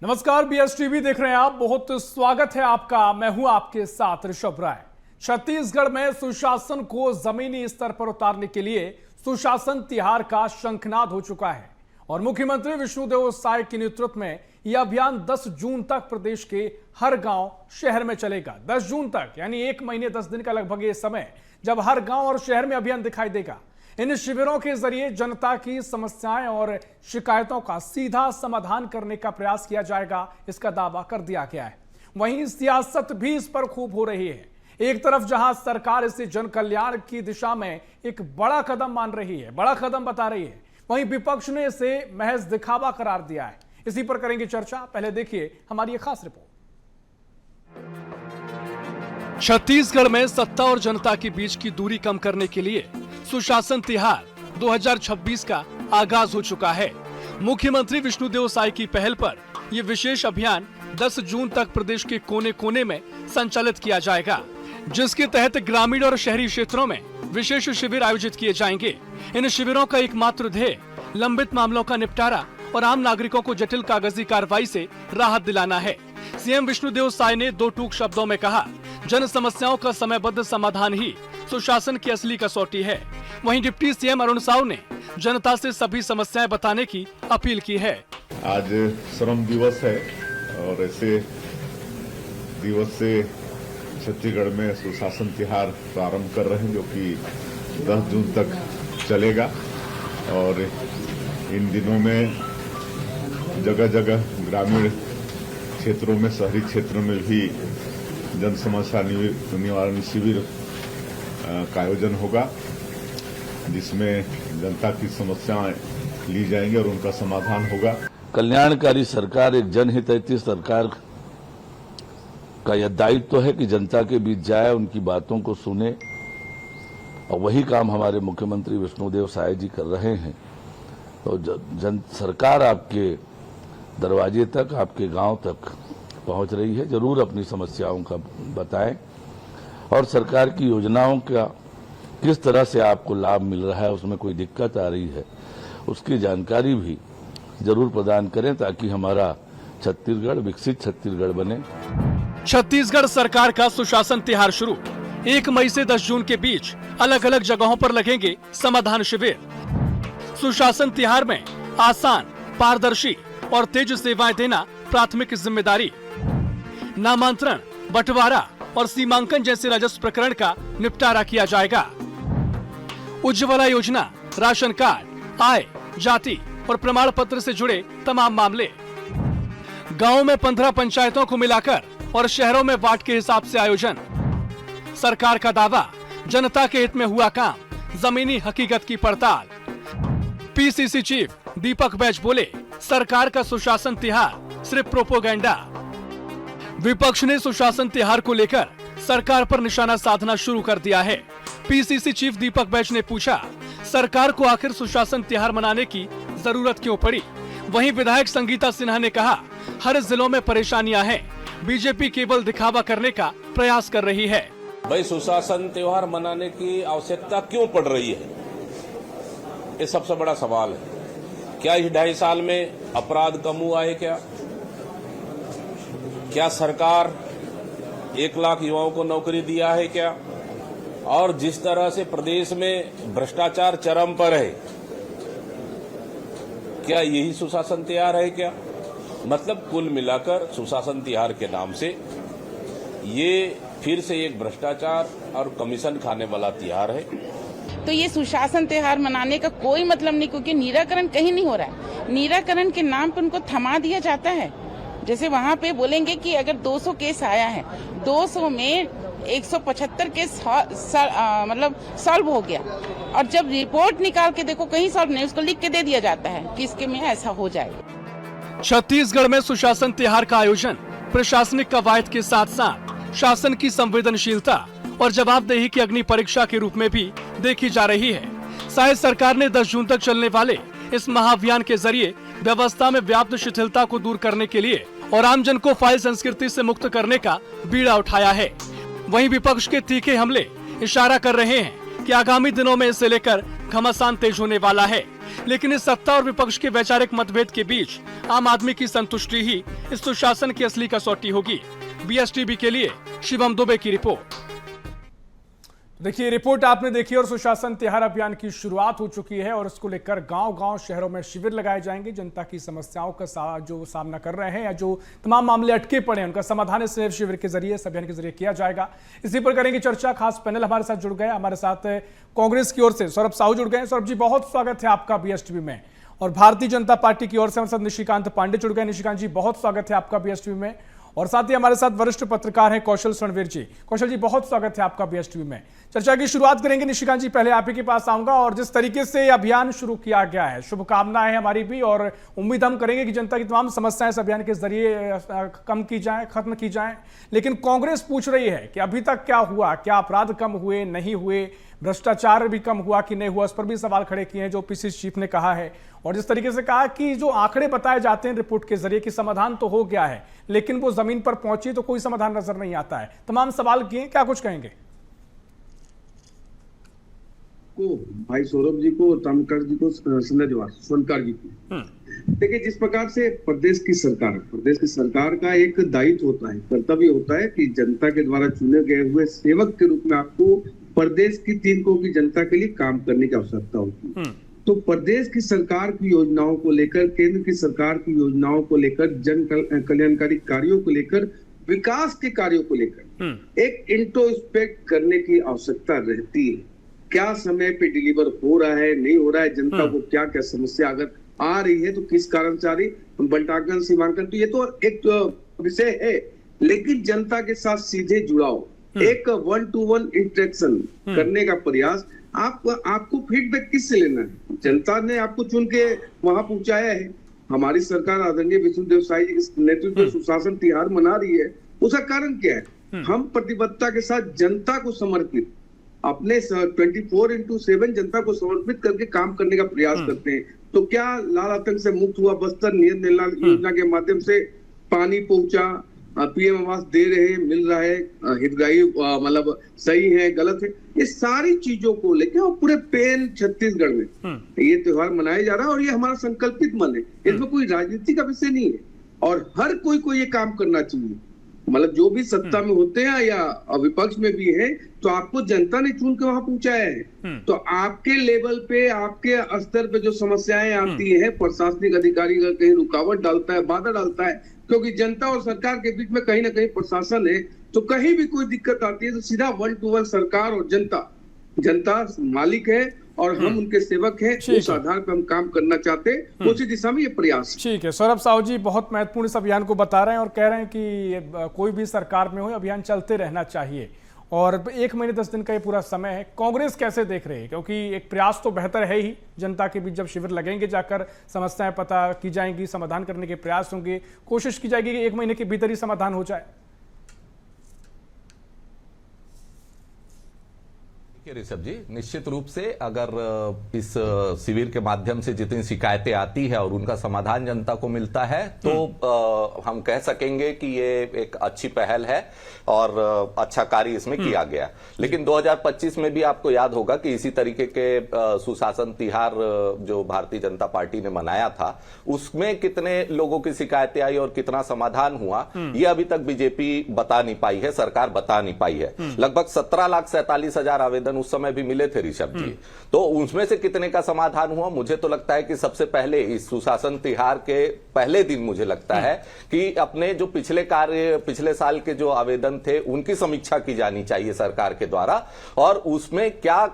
नमस्कार, BS TV देख रहे हैं आप। बहुत स्वागत है आपका। मैं हूं आपके साथ ऋषभ राय। छत्तीसगढ़ में सुशासन को जमीनी स्तर पर उतारने के लिए सुशासन तिहार का शंखनाद हो चुका है और मुख्यमंत्री विष्णुदेव साय के नेतृत्व में यह अभियान 10 जून तक प्रदेश के हर गांव शहर में चलेगा। 10 जून तक यानी 1 महीने 10 दिन का लगभग ये समय, जब हर गांव और शहर में अभियान दिखाई देगा। इन शिविरों के जरिए जनता की समस्याएं और शिकायतों का सीधा समाधान करने का प्रयास किया जाएगा, इसका दावा कर दिया गया है। वहीं सियासत भी इस पर खूब हो रही है। एक तरफ जहां सरकार इसे जन कल्याण की दिशा में एक बड़ा कदम मान रही है, बड़ा कदम बता रही है, वहीं विपक्ष ने इसे महज दिखावा करार दिया है। इसी पर करेंगे चर्चा। पहले देखिए हमारी ये खास रिपोर्ट। छत्तीसगढ़ में सत्ता और जनता के बीच की दूरी कम करने के लिए सुशासन तिहार 2026 का आगाज हो चुका है। मुख्यमंत्री विष्णुदेव साय की पहल पर यह विशेष अभियान 10 जून तक प्रदेश के कोने कोने में संचालित किया जाएगा, जिसके तहत ग्रामीण और शहरी क्षेत्रों में विशेष शिविर आयोजित किए जाएंगे। इन शिविरों का एकमात्र ध्येय लंबित मामलों का निपटारा और आम नागरिकों को जटिल कागजी कार्रवाई से राहत दिलाना है। सीएम विष्णुदेव साय ने 2 टूक शब्दों में कहा, जन समस्याओं का समयबद्ध समाधान ही सुशासन की असली कसौटी है। वहीं डिप्टी सीएम अरुण साव ने जनता से सभी समस्याएं बताने की अपील की है। आज श्रम दिवस है और ऐसे दिवस से छत्तीसगढ़ में सुशासन तिहार प्रारंभ कर रहे हैं, जो कि 10 जून तक चलेगा। और इन दिनों में जगह जगह ग्रामीण क्षेत्रों में, शहरी क्षेत्रों में भी जन समस्या निवारण शिविर का आयोजन होगा, जिसमें जनता की समस्याएं ली जाएंगी और उनका समाधान होगा। कल्याणकारी सरकार, एक जनहितैषी सरकार का यह दायित्व है कि जनता के बीच जाए, उनकी बातों को सुने, और वही काम हमारे मुख्यमंत्री विष्णुदेव साय जी कर रहे हैं। तो सरकार आपके दरवाजे तक, आपके गांव तक पहुंच रही है। जरूर अपनी समस्याओं का बताएं और सरकार की योजनाओं का किस तरह से आपको लाभ मिल रहा है, उसमें कोई दिक्कत आ रही है, उसकी जानकारी भी जरूर प्रदान करें, ताकि हमारा छत्तीसगढ़ विकसित छत्तीसगढ़ बने। छत्तीसगढ़ सरकार का सुशासन तिहार शुरू 1 मई से 10 जून के बीच अलग अलग जगहों पर लगेंगे समाधान शिविर। सुशासन तिहार में आसान, पारदर्शी और तेज सेवाएं देना प्राथमिक जिम्मेदारी। नामांतरण, बंटवारा और सीमांकन जैसे राजस्व प्रकरण का निपटारा किया जाएगा। उज्ज्वला योजना, राशन कार्ड, आय, जाति और प्रमाण पत्र से जुड़े तमाम मामले। गांव में 15 पंचायतों को मिलाकर और शहरों में वार्ड के हिसाब से आयोजन। सरकार का दावा, जनता के हित में हुआ काम, जमीनी हकीकत की पड़ताल। पीसीसी चीफ दीपक बैज बोले, सरकार का सुशासन तिहार सिर्फ प्रोपोगेंडा। विपक्ष ने सुशासन तिहार को लेकर सरकार पर निशाना साधना शुरू कर दिया है। पीसीसी चीफ दीपक बैज ने पूछा, सरकार को आखिर सुशासन तिहार मनाने की जरूरत क्यों पड़ी? वहीं विधायक संगीता सिन्हा ने कहा, हर जिलों में परेशानियां हैं, बीजेपी केवल दिखावा करने का प्रयास कर रही है। भाई, सुशासन त्योहार मनाने की आवश्यकता क्यों पड़ रही है, ये सबसे बड़ा सवाल है। क्या इस 2.5 साल में अपराध कम हुआ है? क्या सरकार 1 लाख युवाओं को नौकरी दिया है क्या? और जिस तरह से प्रदेश में भ्रष्टाचार चरम पर है, क्या यही सुशासन तिहार है क्या? मतलब कुल मिलाकर सुशासन तिहार के नाम से ये फिर से एक भ्रष्टाचार और कमीशन खाने वाला तिहार है। तो ये सुशासन त्योहार मनाने का कोई मतलब नहीं, क्योंकि निराकरण कहीं नहीं हो रहा है। निराकरण के नाम पर उनको थमा दिया जाता है। जैसे वहाँ पे बोलेंगे कि अगर 200 केस आया है, 200 में 175 केस मतलब सॉल्व हो गया, और जब रिपोर्ट निकाल के देखो कहीं सॉल्व नहीं, उसको लिख के दे दिया जाता है कि इसके में ऐसा हो जाएगा। छत्तीसगढ़ में सुशासन तिहार का आयोजन प्रशासनिक कवायद के साथ साथ शासन की संवेदनशीलता और जवाबदेही की अग्नि परीक्षा के रूप में भी देखी जा रही है। शायद सरकार ने 10 जून तक चलने वाले इस महाअभियान के जरिए व्यवस्था में व्याप्त शिथिलता को दूर करने के लिए और आमजन को फाइल संस्कृति से मुक्त करने का बीड़ा उठाया है। वहीं विपक्ष के तीखे हमले इशारा कर रहे हैं कि आगामी दिनों में इसे लेकर घमासान तेज होने वाला है। लेकिन इस सत्ता और विपक्ष के वैचारिक मतभेद के बीच आम आदमी की संतुष्टि ही इस सुशासन की असली कसौटी होगी। बीएसटीवी के लिए शिवम दुबे की रिपोर्ट। देखिए, रिपोर्ट आपने देखी और सुशासन तिहार अभियान की शुरुआत हो चुकी है और इसको लेकर गांव-गांव शहरों में शिविर लगाए जाएंगे। जनता की समस्याओं का जो सामना कर रहे हैं या जो तमाम मामले अटके पड़े हैं उनका समाधान इस शिविर के जरिए, इस अभियान के जरिए किया जाएगा। इसी पर करेंगे चर्चा। खास पैनल हमारे साथ जुड़ गए। हमारे साथ कांग्रेस की ओर से सौरभ साहू जुड़ गए। सौरभ जी, बहुत स्वागत है आपका बीएसटीवी में। और भारतीय जनता पार्टी की ओर से हमारे साथ निशिकांत पांडे जुड़ गए। निशिकांत जी, बहुत स्वागत है आपका बीएसटीवी में। और साथ ही हमारे साथ वरिष्ठ पत्रकार हैं कौशल सणवीर जी। कौशल जी, बहुत स्वागत है आपका बीएसटीवी में। चर्चा की शुरुआत करेंगे। निशिकांत जी, पहले आप ही के पास आऊंगा। और जिस तरीके से ये अभियान शुरू किया गया है, शुभकामनाएं हैं हमारी भी, और उम्मीद हम करेंगे कि जनता की तमाम समस्याएं इस अभियान के जरिए कम की जाए, खत्म की जाए। लेकिन कांग्रेस पूछ रही है कि अभी तक क्या हुआ, क्या अपराध कम हुए, नहीं हुए, भ्रष्टाचार भी कम हुआ कि नहीं हुआ, इस पर भी सवाल खड़े किए हैं जो पीसीसी चीफ ने कहा है। और जिस तरीके से कहा कि जो आंकड़े बताए जाते हैं रिपोर्ट के जरिए कि समाधान तो हो गया है, लेकिन वो जमीन पर पहुंची तो कोई समाधान नजर नहीं आता है। तमाम सवाल किए, क्या कुछ कहेंगे? को भाई सौरभ जी को, तामकर जी को, सोनकर जी को, देखिए जिस प्रकार से प्रदेश की सरकार का एक दायित्व होता है, कर्तव्य होता है कि जनता के द्वारा चुने गए हुए सेवक के रूप में आपको प्रदेश की 3 करोड़ की जनता के लिए काम करने की आवश्यकता होती है। तो प्रदेश की सरकार की योजनाओं को लेकर, केंद्र की सरकार की योजनाओं को लेकर, जन कल्याणकारी कार्यों को लेकर, विकास के कार्यों को लेकर एक इंट्रोस्पेक्ट करने की आवश्यकता रहती है। क्या समय पे डिलीवर हो रहा है, नहीं हो रहा है, जनता को क्या क्या समस्या अगर आ रही है तो किस कारण से आ रही, बंटाकन, सीमांकन, तो ये तो एक विषय है। लेकिन जनता के साथ सीधे जुड़ाव, एक 1-to-1 इंटरेक्शन करने का प्रयास, आपको फीडबैक किससे लेना है? जनता ने आपको चुन के वहां पहुंचाया है। हमारी सरकार आदरणीय विष्णुदेव साई जी के नेतृत्व में सुशासन तिहार मना रही है। उसका कारण क्या है? हम प्रतिबद्धता के साथ जनता को समर्पित, अपने 24/7 जनता को समर्पित करके काम करने का प्रयास करते हैं। तो क्या लाल आतंक से मुक्त हुआ बस्तर, नियत योजना के माध्यम से पानी पहुंचा, पीएम आवास दे रहे, मिल रहा है, हितग्राही मतलब सही है, गलत है, ये सारी चीजों को लेकर और पूरे पेन छत्तीसगढ़ में ये त्योहार मनाया जा रहा है। और ये हमारा संकल्पित मन है, इसमें कोई राजनीति का विषय नहीं है। और हर कोई को ये काम करना चाहिए, मतलब जो भी सत्ता में होते हैं या विपक्ष में भी है, तो आपको जनता ने चुन के वहां पहुंचाया है। तो आपके लेवल पे, आपके स्तर पे जो समस्याएं आती है, प्रशासनिक अधिकारी का कहीं रुकावट डालता है, बाधा डालता है, क्योंकि जनता और सरकार के बीच में कहीं ना कहीं प्रशासन है, तो कहीं भी कोई दिक्कत आती है तो सीधा 1-to-1 सरकार और जनता मालिक है और हम उनके सेवक हैं। उस आधार पर हम काम करना चाहते हैं, उसी दिशा में ये प्रयास। ठीक है, सौरभ साहू जी बहुत महत्वपूर्ण इस अभियान को बता रहे हैं और कह रहे हैं कि कोई भी सरकार में हो, अभियान चलते रहना चाहिए। और 1 महीने 10 दिन का ये पूरा समय है। कांग्रेस कैसे देख रही है? क्योंकि एक प्रयास तो बेहतर है ही, जनता के बीच जब शिविर लगेंगे, जाकर समस्याएं पता की जाएंगी, समाधान करने के प्रयास होंगे, कोशिश की जाएगी कि 1 महीने के भीतर ही समाधान हो जाए। ऋषभ जी, निश्चित रूप से अगर इस शिविर के माध्यम से जितनी शिकायतें आती है और उनका समाधान जनता को मिलता है तो हम कह सकेंगे कि ये एक अच्छी पहल है और अच्छा कार्य इसमें किया गया। लेकिन 2025 में भी आपको याद होगा कि इसी तरीके के सुशासन तिहार जो भारतीय जनता पार्टी ने मनाया था, उसमें कितने लोगों की शिकायतें आई और कितना समाधान हुआ, ये अभी तक बीजेपी बता नहीं पाई है, सरकार बता नहीं पाई है। लगभग 17,47,000 आवेदन उस समय भी मिले थे ऋषभ जी, तो उसमें से कितने का समाधान हुआ? मुझे तो लगता है कि सबसे पहले इस सुशासन तिहार के पहले दिन मुझे लगता है कि अपने जो पिछले साल के जो आवेदन थे उनकी समीक्षा की जानी चाहिए सरकार के द्वारा, और उसमें क्या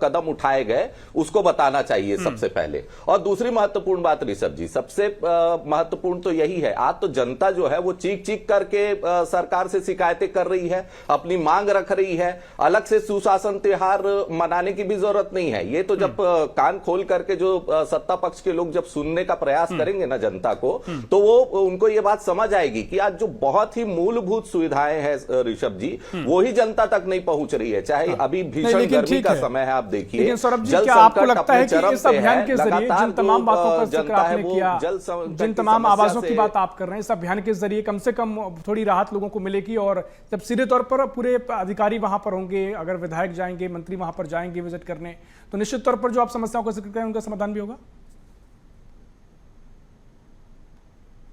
कदम उठाए गए उसको बताना चाहिए सबसे पहले। और दूसरी महत्वपूर्ण बात ऋषभ जी, सबसे महत्वपूर्ण तो यही है, आज तो जनता जो है वो चीख चीख करके सरकार से शिकायतें कर रही है, अपनी मांग रख रही है। अलग से सुशासन तिहार मनाने की भी जरूरत नहीं है। ये तो जब कान खोल करके जो सत्ता पक्ष के लोग जब सुनने का प्रयास करेंगे ना जनता को, तो वो उनको ये बात समझ आएगी कि आज जो बहुत ही मूलभूत सुविधाएं हैं ऋषभ जी, वो ही जनता तक नहीं पहुंच रही है। चाहे अभी भीषण गर्मी का समय है, आप देखिए, लेकिन सौरभ जी, क्या आपको लगता है कि इस अभियान के जरिए जिन तमाम बातों का जिक्र आपने किया, जिन तमाम आवाजों की बात आप कर रहे हैं, इस अभियान के जरिए कम से कम थोड़ी राहत लोगों को मिलेगी? और जब सीधे तौर पर पूरे अधिकारी वहां पर होंगे, अगर विधायक जाएंगे, मंत्री वहां पर जाएंगे विजिट करने, तो निश्चित तौर पर जो आप समस्याओं का जिक्र करें उनका समाधान भी होगा।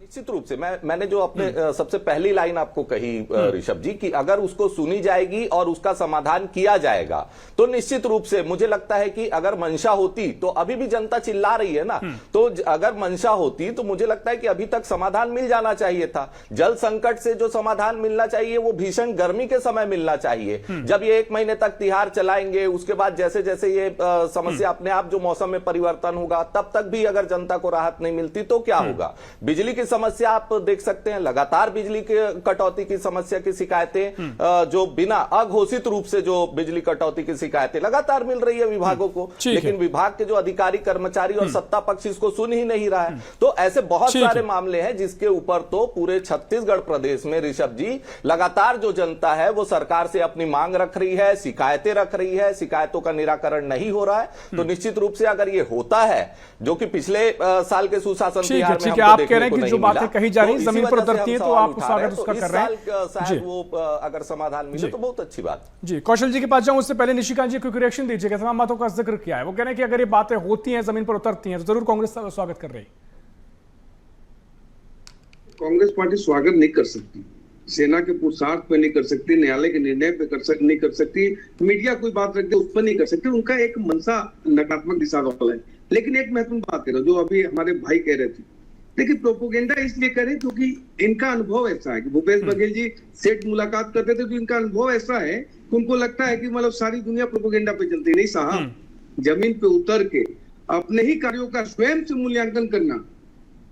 निश्चित रूप से मैंने जो अपने सबसे पहली लाइन आपको कही ऋषभ जी कि अगर उसको सुनी जाएगी और उसका समाधान किया जाएगा तो निश्चित रूप से मुझे लगता है कि अगर मंशा होती तो अभी भी जनता चिल्ला रही है ना, तो अगर मंशा होती तो मुझे लगता है कि अभी तक समाधान मिल जाना चाहिए था। जल संकट से जो समाधान मिलना चाहिए वो भीषण गर्मी के समय मिलना चाहिए। जब ये 1 महीने तक तिहार चलाएंगे, उसके बाद जैसे जैसे ये समस्या अपने आप जो मौसम में परिवर्तन होगा, तब तक भी अगर जनता को राहत नहीं मिलती तो क्या होगा। बिजली की समस्या आप देख सकते हैं, लगातार बिजली के कटौती की समस्या की शिकायतें, जो बिना अघोषित रूप से जो बिजली कटौती की शिकायतें लगातार मिल रही है विभागों को, लेकिन विभाग के जो अधिकारी कर्मचारी और सत्ता पक्ष इसको सुन ही नहीं रहा है। तो ऐसे बहुत सारे मामले हैं जिसके ऊपर तो पूरे छत्तीसगढ़ प्रदेश में ऋषभ जी लगातार जो जनता है वो सरकार से अपनी मांग रख रही है, शिकायतें रख रही है, शिकायतों का निराकरण नहीं हो रहा है। तो निश्चित रूप से अगर ये होता है, जो कि पिछले साल के सुशासन तिहार में हमको आप देखने कह रहे को हैं कि नहीं जो बातें मिला, कही जा रही तो जमीन इसी पर वजह से उतरती है हम तो सवाल आप उठा स्वागत रहे हैं। उसका तो कर रहे हैं। इस साल शायद वो अगर समाधान मिले तो बहुत अच्छी बात है। जी, कौशल जी के पास जाऊं उससे पहले निशिकांत जी क्योंकि रिएक्शन दीजिएगा, तमाम बातों का जिक्र किया है। वो कह रहे हैं कि अगर ये बातें होती हैं, जमीन पर उतरती हैं, तो जरूर कांग्रेस स्वागत कर रही है। कांग्रेस पार्टी स्वागत नहीं कर सकती, सेना के पुरुषार्थ पे नहीं कर सकती, न्यायालय के निर्णय पे नहीं कर सकती, मीडिया कोई बात रख दे उस पर नहीं कर सकती। उनका एक मनसा नकारात्मक दिशा वाला है। लेकिन एक महत्वपूर्ण बात कह रहा हूं, जो अभी हमारे भाई कह रहे थे, देखिए प्रोपोगेंडा इसलिए करें क्योंकि इनका अनुभव ऐसा है कि भूपेश बघेल जी सेठ मुलाकात करते थे तो इनका अनुभव ऐसा है कि उनको लगता है कि मतलब सारी दुनिया प्रोपोगेंडा पे चलती। नहीं साहब, जमीन पे उतर के अपने ही कार्यों का स्वयं से मूल्यांकन करना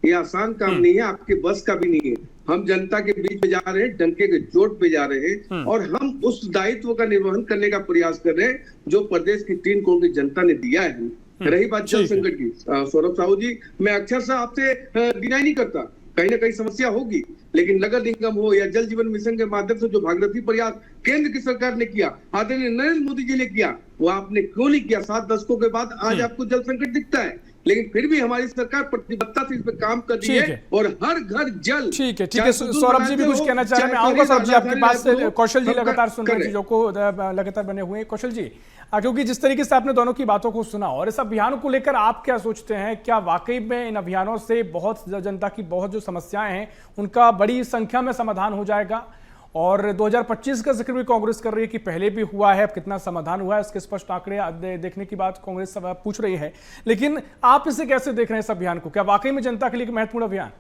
ये आसान काम नहीं है, आपके बस का भी नहीं है। हम जनता के बीच में जा रहे हैं, डंके के चोट पे जा रहे हैं और हम उस दायित्व का निर्वहन करने का प्रयास कर रहे हैं जो प्रदेश की 3 करोड़ की जनता ने दिया है। रही बात जल संकट की, सौरभ साहू जी, मैं अक्षर से आपसे डिनाई नहीं करता, कहीं ना कहीं समस्या होगी, लेकिन नगर निगम हो या जल जीवन मिशन के माध्यम से जो भागीरथी प्रयास केंद्र की सरकार ने किया, आदरणीय नरेंद्र मोदी जी ने किया, वो आपने क्यों नहीं किया? 7 दशकों के बाद आज आपको जल संकट दिखता है, लेकिन फिर भी हमारी सरकार प्रतिबद्धता से इस पर काम कर रही है और हर घर जल। ठीक है। सौरभ जी भी कुछ कहना चाह रहे हैं, मैं आऊंगा सौरभ जी आपके पास। कौशल जी लगातार सुन रहे हैं चीजों को, लगातार बने हुए हैं। कौशल जी, क्योंकि जिस तरीके से आपने दोनों की बातों को सुना और इस अभियान को लेकर आप क्या सोचते हैं, क्या वाकई में इन अभियानों से बहुत जनता की बहुत जो समस्याएं हैं उनका बड़ी संख्या में समाधान हो जाएगा? और 2025 का जिक्र भी कांग्रेस कर रही है कि पहले भी हुआ है, अब कितना समाधान हुआ है इसके स्पष्ट आंकड़े देखने की बात कांग्रेस पूछ रही है। लेकिन आप इसे कैसे देख रहे हैं इस अभियान को? क्या वाकई में जनता के लिए महत्वपूर्ण अभियान?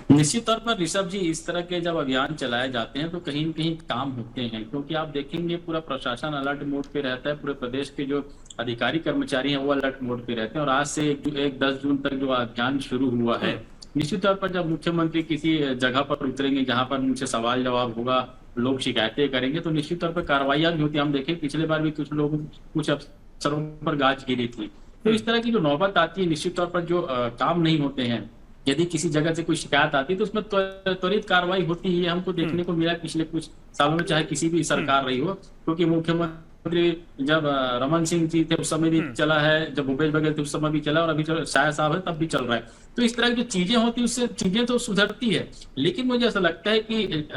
निश्चित तौर पर ऋषभ जी, इस तरह के जब अभियान चलाए जाते हैं तो कहीं न कहीं काम होते हैं, क्योंकि आप देखेंगे पूरा प्रशासन अलर्ट मोड पे रहता है, पूरे प्रदेश के जो अधिकारी कर्मचारी हैं वो अलर्ट मोड पे रहते हैं। और आज से 10 जून तक जो अभियान शुरू हुआ है, निश्चित तौर पर जब मुख्यमंत्री किसी जगह पर उतरेंगे जहां पर उनसे सवाल जवाब होगा, लोग शिकायतें करेंगे, तो निश्चित तौर पर कार्रवाइयां भी होती है। हम देखें पिछले बार भी कुछ अफसरों पर गाज गिरी थी। तो इस तरह की जो नौबत आती है, निश्चित तौर पर जो काम नहीं होते हैं, यदि किसी जगह से कोई शिकायत आती है तो उसमें त्वरित कार्रवाई होती ही है। हमको देखने को मिला पिछले कुछ सालों में, चाहे किसी भी सरकार रही हो, क्योंकि मुख्यमंत्री जब रमन सिंह जी थे उस समय भी चला है, जब भूपेश बघेल थे उस समय भी चला, और अभी शाह साहब है तब भी चल रहा है। तो इस तरह की जो चीजें होती है उससे चीजें तो सुधरती है, लेकिन मुझे ऐसा लगता है कि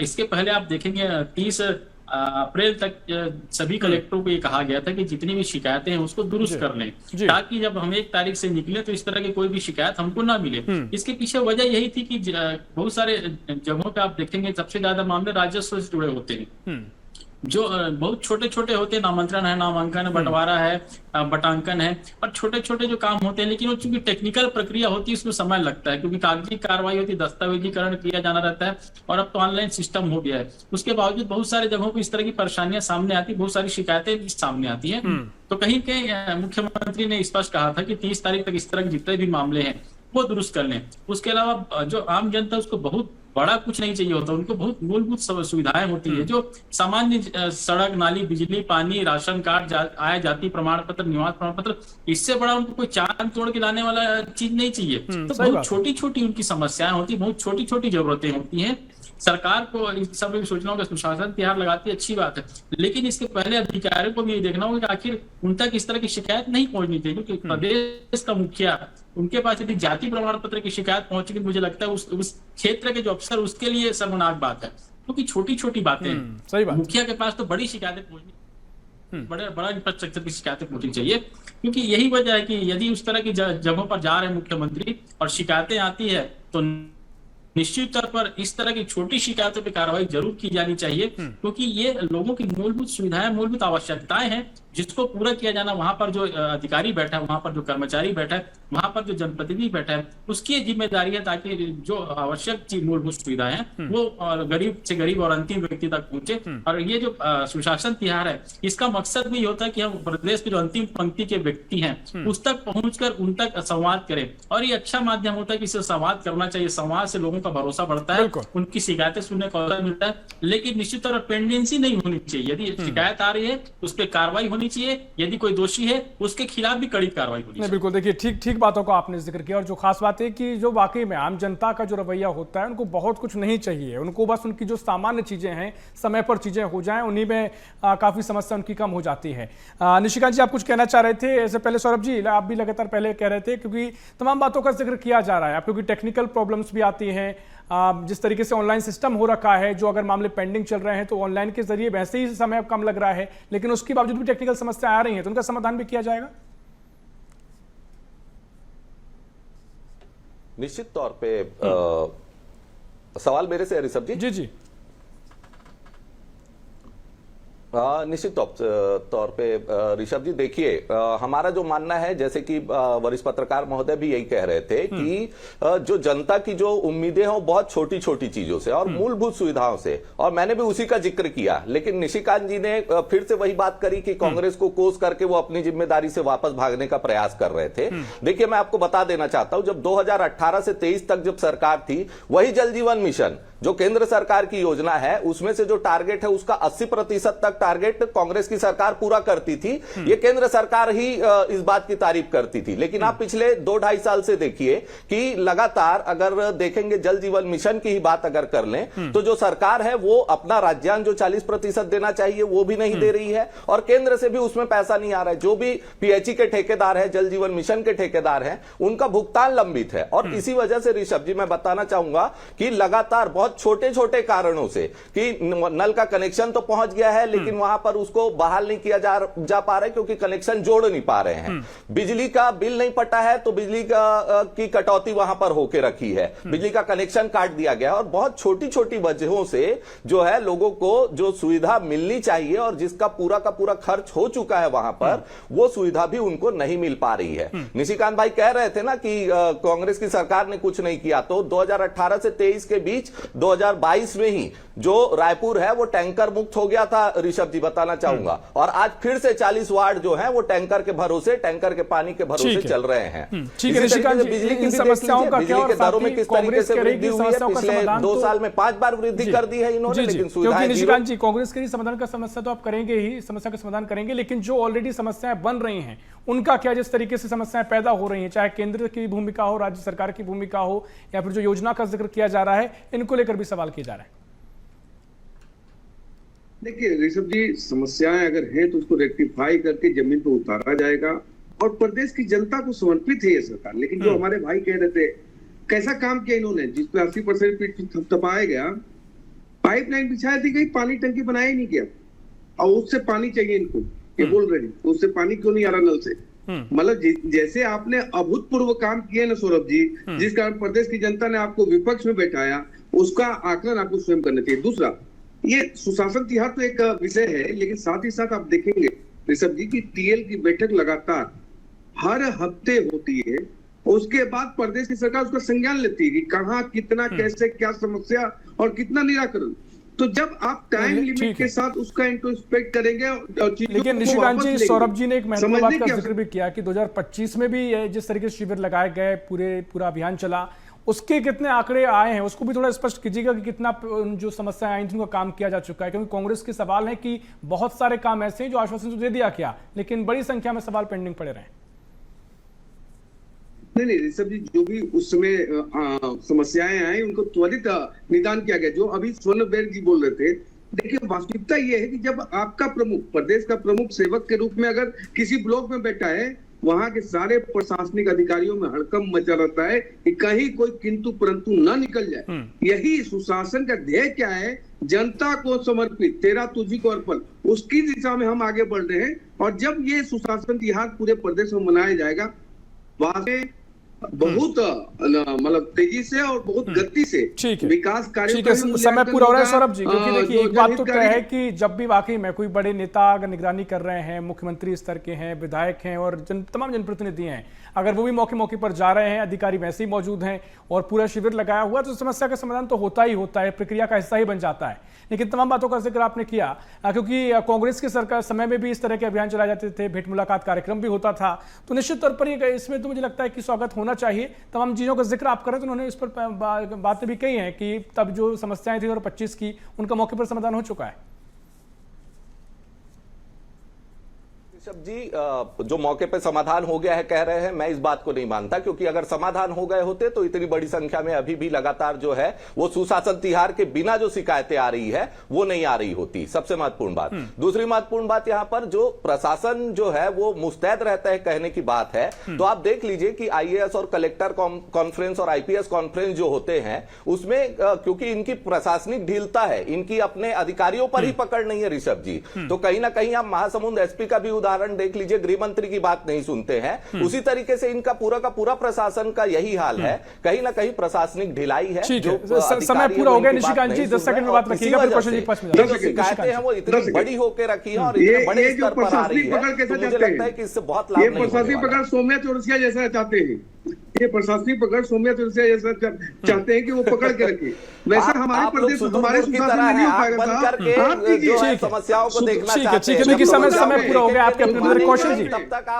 इसके पहले आप देखेंगे 30 अप्रैल तक सभी कलेक्टरों को ये कहा गया था कि जितनी भी शिकायतें हैं उसको दुरुस्त कर लें, ताकि जब हम 1 तारीख से निकले तो इस तरह की कोई भी शिकायत हमको ना मिले। इसके पीछे वजह यही थी कि बहुत सारे जगहों पे आप देखेंगे सबसे ज्यादा मामले राजस्व से जुड़े होते हैं, जो बहुत छोटे छोटे होते हैं, नामांतरण है, नामांकन है, बंटवारा है, बटांकन है, और छोटे छोटे जो काम होते हैं, लेकिन वो चूंकि टेक्निकल प्रक्रिया होती है उसमें समय लगता है, क्योंकि कागजी कार्रवाई होती है, दस्तावेजीकरण किया जाना रहता है, और अब तो ऑनलाइन सिस्टम हो गया है। उसके बावजूद बहुत सारे जगहों पर इस तरह की परेशानियां सामने आती, बहुत सारी शिकायतें भी सामने आती है। तो कहीं कहीं मुख्यमंत्री ने स्पष्ट कहा था कि 30 तारीख तक इस तरह के जितने भी मामले हैं वो दुरुस्त कर लें। उसके अलावा जो आम जनता उसको बहुत बड़ा कुछ नहीं चाहिए होता, उनको बहुत मूलभूत सुविधाएं होती है, जो सामान्य सड़क, नाली, बिजली, पानी, राशन कार्ड, आय जाति प्रमाण पत्र, निवास प्रमाण पत्र, इससे बड़ा उनको कोई चांद तोड़ के लाने वाला चीज नहीं चाहिए। तो बहुत छोटी छोटी उनकी समस्याएं होती, बहुत छोटी छोटी जरूरतें होती हैं। सरकार को इस सब में सोचना होगा, सुशासन तिहार लगाती है, अच्छी बात है, लेकिन इसके पहले अधिकारियों को भी ये देखना होगा कि आखिर उन तक इस तरह की शिकायत नहीं पहुंचनी चाहिए, क्योंकि प्रदेश का मुखिया, उनके पास यदि जाति प्रमाण पत्र की शिकायत पहुंचेगी, मुझे लगता है उस क्षेत्र के जो अफसर, उसके लिए शर्मनाक बात है, क्योंकि छोटी छोटी बातें, मुखिया के पास तो बड़ी शिकायतें पहुंचनी। बड़ा इंफ्रास्ट्रक्चर की शिकायतें पहुंचनी चाहिए, क्योंकि यही वजह है कि यदि उस तरह की जगहों पर जा रहे हैं मुख्यमंत्री और शिकायतें आती है तो निश्चित तौर पर इस तरह की छोटी शिकायतों पर कार्रवाई जरूर की जानी चाहिए, क्योंकि ये लोगों की मूलभूत सुविधाएं, मूलभूत आवश्यकताएं हैं जिसको पूरा किया जाना। वहां पर जो अधिकारी बैठा है, वहां पर जो कर्मचारी बैठा है, वहां पर जो जनप्रतिनिधि बैठा है, उसकी जिम्मेदारी है ताकि जो आवश्यक मूलभूत सुविधाएं हैं वो गरीब से गरीब और अंतिम व्यक्ति तक पहुंचे। और ये जो सुशासन तिहार है, इसका मकसद भी होता है कि हम प्रदेश के जो अंतिम पंक्ति के व्यक्ति हैं उस तक पहुंचकर उन तक संवाद करें, और ये अच्छा माध्यम होता है कि इससे संवाद करना चाहिए। संवाद से लोगों का भरोसा बढ़ता है, उनकी शिकायतें सुनने का अवसर मिलता है, लेकिन निश्चित तौर पर पेंडेंसी नहीं होनी चाहिए। यदि शिकायत आ रही है उस पर कार्रवाई होनी चाहिए, यदि कोई दोषी है उसके खिलाफ भी कड़ी कार्रवाई होनी चाहिए। बिल्कुल, देखिए ठीक बातों का आपने जिक्र किया, और जो खास बात है कि जो वाकई में आम जनता का जो रवैया होता है, उनको बहुत कुछ नहीं चाहिए, उनको बस उनकी जो सामान्य चीजें हैं समय पर चीजें हो जाएं, उन्हीं में काफी समस्या उनकी कम हो जाती है। निशिकांत जी, आप कुछ कहना चाह रहे थे? ऐसे पहले सौरभ जी, आप भी लगातार पहले कह रहे थे, क्योंकि तमाम बातों का जिक्र किया जा रहा है, क्योंकि टेक्निकल प्रॉब्लम्स भी आती हैं, जिस तरीके से ऑनलाइन सिस्टम हो रखा है, जो अगर मामले पेंडिंग चल रहे हैं तो ऑनलाइन के जरिए वैसे ही समय कम लग रहा है, लेकिन उसके बावजूद भी टेक्निकल समस्या आ रही है, तो उनका समाधान भी किया जाएगा? निश्चित तौर पे सवाल मेरे से है ऋषभ जी? जी जी, निश्चित तौर पे ऋषभ जी, देखिए हमारा जो मानना है, जैसे कि वरिष्ठ पत्रकार महोदय भी यही कह रहे थे कि जो जनता की जो उम्मीदें हैं वो बहुत छोटी छोटी चीजों से और मूलभूत सुविधाओं से, और मैंने भी उसी का जिक्र किया। लेकिन निशिकांत जी ने फिर से वही बात करी कि कांग्रेस को कोस करके वो अपनी जिम्मेदारी से वापस भागने का प्रयास कर रहे थे। देखिए, मैं आपको बता देना चाहता हूं, जब 2018 से 23 तक जब सरकार थी, वही जल जीवन मिशन जो केंद्र सरकार की योजना है, उसमें से जो टारगेट है उसका 80% तक टारगेट कांग्रेस की सरकार पूरा करती थी। ये केंद्र सरकार ही इस बात की तारीफ करती थी। लेकिन आप पिछले 2-2.5 साल से देखिए कि लगातार अगर देखेंगे, जल जीवन मिशन की ही बात अगर कर लें तो जो सरकार है वो अपना राज्यांग जो 40% देना चाहिए वो भी नहीं दे रही है, और केंद्र से भी उसमें पैसा नहीं आ रहा है। जो भी पीएचई के ठेकेदार है, जल जीवन मिशन के ठेकेदार हैं, उनका भुगतान लंबित है। और इसी वजह से ऋषभ जी, मैं बताना चाहूंगा कि लगातार बहुत छोटे छोटे कारणों से कि नल का कनेक्शन तो पहुंच गया है, लेकिन वहां पर उसको बहाल नहीं किया जा पा रहा है क्योंकि कनेक्शन जोड़ नहीं पा रहे हैं। बिजली का बिल नहीं पटा है तो बिजली की कटौती वहां पर होके रखी है, बिजली का कनेक्शन काट दिया गया, और बहुत छोटी छोटी वजहों से जो है लोगों को जो सुविधा मिलनी चाहिए और जिसका पूरा का पूरा खर्च हो चुका है वहां पर, वो सुविधा भी उनको नहीं मिल पा रही है। निशिकांत भाई कह रहे थे ना कि कांग्रेस की सरकार ने कुछ नहीं किया, तो 2018 से 23 के बीच 2022 में ही जो रायपुर है वो टैंकर मुक्त हो गया था, ऋषभ जी बताना चाहूंगा, और आज फिर से 40 वार्ड जो हैं वो टैंकर के भरोसे, टैंकर के पानी के भरोसे चल रहे हैं। ठीक है निशिकांत जी, बिजली की समस्याओं का क्या, बिजली के दरों में किस तरीके से वृद्धि हुई है, पिछले 2 साल में 5 बार वृद्धि कर दी है इन्होंने, लेकिन क्योंकि निशिकांत जी, कांग्रेस के समाधान का समस्या तो आप करेंगे ही, समस्या का समाधान करेंगे, लेकिन जो ऑलरेडी समस्याएं बन रही हैं उनका क्या, जिस तरीके से समस्याएं पैदा हो रही हैं, चाहे केंद्र की भूमिका हो, राज्य सरकार की भूमिका हो, या फिर जो योजना का जिक्र किया जा रहा है, इनको लेकर भी सवाल किया जा रहा है। देखिए ऋषभ जी, समस्याएं अगर हैं तो उसको रेक्टिफाई करके जमीन पर उतारा जाएगा, और प्रदेश की जनता को समर्पित है ये सरकार। लेकिन जो हमारे भाई कह रहे थे, कैसा काम किया इन्होंने, जिसपे 80% थपथपाया गया, पाइपलाइन बिछाई थी, कहीं पानी टंकी बनाया ही नहीं किया, और उससे पानी चाहिए इनको, ये बोल रहे हैं, तो उससे पानी क्यों नहीं आ रहा नल से? मतलब जैसे आपने अभूतपूर्व काम किए ना सौरभ जी, जिस कारण प्रदेश की जनता ने आपको विपक्ष में बैठाया, उसका आकलन आपको स्वयं करना चाहिए। दूसरा, ये सुशासन तिहार तो एक विषय है, लेकिन साथ ही साथ आप देखेंगे ऋषभ जी की टीएल की बैठक लगातार हर हफ्ते होती है, उसके बाद प्रदेश की सरकार उसका संज्ञान लेती है कि कहां कितना कैसे क्या समस्या और कितना निराकरण। तो जब आप टाइम लिमिट के साथ उसका इंट्रोस्पेक्ट करेंगे, लेकिन निशिकांत जी, सौरभ जी ने एक महत्वपूर्ण बात का जिक्र भी किया कि 2025 में भी जिस तरीके से शिविर लगाए गए, पूरा अभियान चला, उसके कितने आंकड़े आए हैं, उसको भी थोड़ा स्पष्ट कीजिएगा कि कितना जो समस्याएं आई थी उनका काम किया जा चुका है, क्योंकि कांग्रेस के सवाल है कि बहुत सारे काम ऐसे हैं जो आश्वासन तो दे दिया क्या, लेकिन बड़ी संख्या में सवाल पेंडिंग पड़े रहे। नहीं ऋषभ जी, जो भी उस समय समस्याएं आई उनको त्वरित निदान किया गया। जो अभी स्वर्ण बेर जी बोल रहे थे, देखिए वास्तविकता ये है कि जब आपका प्रमुख, प्रदेश का प्रमुख सेवक के रूप में अगर किसी ब्लॉक में बैठा है वहां के सारे प्रशासनिक अधिकारियों में हड़कंप मचा रहता है कि कहीं कोई किंतु परंतु न निकल जाए। यही सुशासन का ध्येय क्या है? जनता को समर्पित, तेरा तुझी को अर्पण, उसकी दिशा में हम आगे बढ़ रहे हैं। और जब ये सुशासन तिहार पूरे प्रदेश में मनाया जाएगा, वहां से बहुत मतलब तेजी से और बहुत गति से विकास कार्यों का समय पूरा हो रहा है सौरभ जी, क्योंकि देखिए एक बात तो तय है कि जब भी वाकई में कोई बड़े नेता अगर निगरानी कर रहे हैं, मुख्यमंत्री स्तर के हैं, विधायक हैं और तमाम जनप्रतिनिधि हैं, अगर वो भी मौके पर जा रहे हैं, अधिकारी वैसे ही मौजूद हैं और पूरा शिविर लगाया हुआ, तो समस्या का समाधान तो होता ही होता है, प्रक्रिया का हिस्सा ही बन जाता है। लेकिन तमाम बातों का जिक्र आपने किया क्योंकि कांग्रेस की सरकार समय में भी इस तरह के अभियान चलाए जाते थे, भेंट मुलाकात कार्यक्रम भी होता था, तो निश्चित तौर पर ये इसमें तो मुझे लगता है कि स्वागत होना चाहिए। तमाम चीजों का जिक्र आप करें तो उन्होंने इस पर बातें भी कही हैं कि तब जो समस्याएं थी 2025 की, उनका मौके पर समाधान हो चुका है। ऋषभ जी, जो मौके पे समाधान हो गया है कह रहे हैं, मैं इस बात को नहीं मानता, क्योंकि अगर समाधान हो गए होते तो इतनी बड़ी संख्या में अभी भी लगातार जो है वो सुशासन तिहार के बिना जो शिकायतें आ रही है वो नहीं आ रही होती। सबसे महत्वपूर्ण बात। दूसरी महत्वपूर्ण बात यहाँ पर जो प्रशासन जो है वो मुस्तैद रहता है कहने की बात है, तो आप देख लीजिए कि IAS और कलेक्टर कॉन्फ्रेंस और IPS कॉन्फ्रेंस जो होते हैं उसमें क्योंकि इनकी प्रशासनिक ढीलता है, इनकी अपने अधिकारियों पर ही पकड़ नहीं है ऋषभ जी, तो कहीं ना कहीं आप महासमुंद SP का भी उदाहरण देख लीजिए, गृह मंत्री की बात नहीं सुनते हैं। उसी तरीके से इनका पूरा का पूरा प्रशासन का यही हाल है, कहीं ना कहीं प्रशासनिक ढिलाई है। जो समय पूरा हो गया निशिकांत जी, 10 सेकंड में बात रखिएगा, फिर क्वेश्चन जी पास में जो शिकायतें हैं वो इतनी बड़ी होकर रखी है और इतने बड़े स्तर पर आ रही है, तो मुझे लगता है कि इससे बहुत लाभ नहीं होने वाला। प्रशासनिक पकड़ सौम्या चौरसिया जैसा चाहते हैं, ये प्रशासनिक पकड़ सौम्या चौरसिया जैसा चाहते हैं कि वो पकड़ के रखे, वैसा हमारे प्रदेश हमारे सुशासन में नहीं हो पाएगा। समस्याओं को देखना चाहते हैं। ठीक है, समय पूरा हो गया। आपके अपने कौशल जी,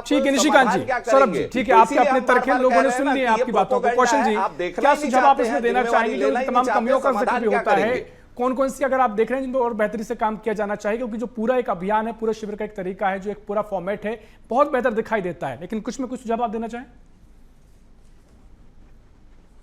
ठीक है, निशिकांत जी, सौरभ जी, ठीक है, आपके अपने तर्क हैं, लोगों ने सुन लिया आपकी बातों को। कौशल जी, क्या सुझाव आप इसमें देना चाहेंगे? क्योंकि तमाम कमियों का जिक्र भी होता है, कौन कौन सी अगर आप देख रहे हैं जिनको और बेहतरी से काम किया जाना चाहिए, क्योंकि जो पूरा एक अभियान है, पूरा शिविर का एक तरीका है, जो एक पूरा फॉर्मेट है, बहुत बेहतर दिखाई देता है, लेकिन कुछ में कुछ सुझाव आप देना चाहें?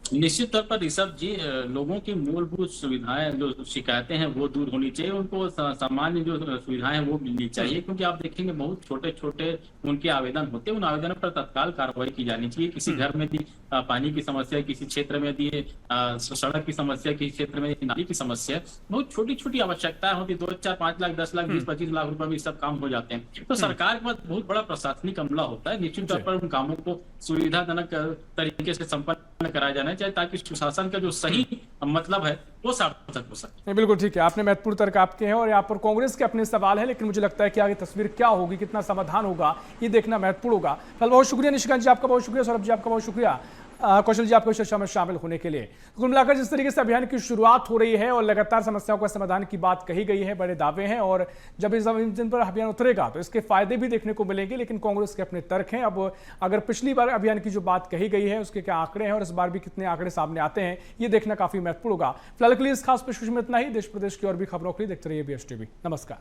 निश्चित तौर पर ऋषभ जी, लोगों की मूलभूत सुविधाएं जो शिकायतें हैं वो दूर होनी चाहिए, उनको सामान्य जो सुविधाएं हैं वो मिलनी चाहिए, क्योंकि आप देखेंगे बहुत छोटे छोटे उनके आवेदन होते हैं, उन आवेदनों पर तत्काल कार्रवाई की जानी चाहिए। किसी घर में यदि पानी की समस्या, किसी क्षेत्र में यदि सड़क की समस्या, किसी क्षेत्र में नाली की समस्या, बहुत छोटी छोटी आवश्यकताएं होती, 2, 4, 5 लाख, 10 लाख, 20-25 लाख रुपए में सब काम हो जाते हैं। तो सरकार के पास बहुत बड़ा प्रशासनिक अमला होता है, निश्चित तौर पर उन कामों को सुविधाजनक तरीके से संपन्न कराया जाना चाहिए, ताकि सुशासन का जो सही मतलब है वो सार्थक हो सके। बिल्कुल ठीक है, आपने महत्वपूर्ण तर्क आपके हैं और यहाँ पर कांग्रेस के अपने सवाल है, लेकिन मुझे लगता है कि आगे तस्वीर क्या होगी, कितना समाधान होगा, ये देखना महत्वपूर्ण होगा। फिलहाल बहुत शुक्रिया निशिकांत जी, आपका बहुत शुक्रिया, सौरभ जी आपका बहुत शुक्रिया, कौशल जी आपको चर्चा में शामिल होने के लिए। कुल मिलाकर जिस तरीके से अभियान की शुरुआत हो रही है और लगातार समस्याओं का समाधान की बात कही गई है, बड़े दावे हैं, और जब इस जिन पर अभियान उतरेगा तो इसके फायदे भी देखने को मिलेंगे, लेकिन कांग्रेस के अपने तर्क हैं। अब अगर पिछली बार अभियान की जो बात कही गई है उसके क्या आंकड़े हैं और इस बार भी कितने आंकड़े सामने आते हैं, ये देखना काफी महत्वपूर्ण होगा। फिलहाल के लिए इस खास पेशकश में इतना ही। देश प्रदेश की और भी खबरों के लिए देखते रहिए BSTV। नमस्कार।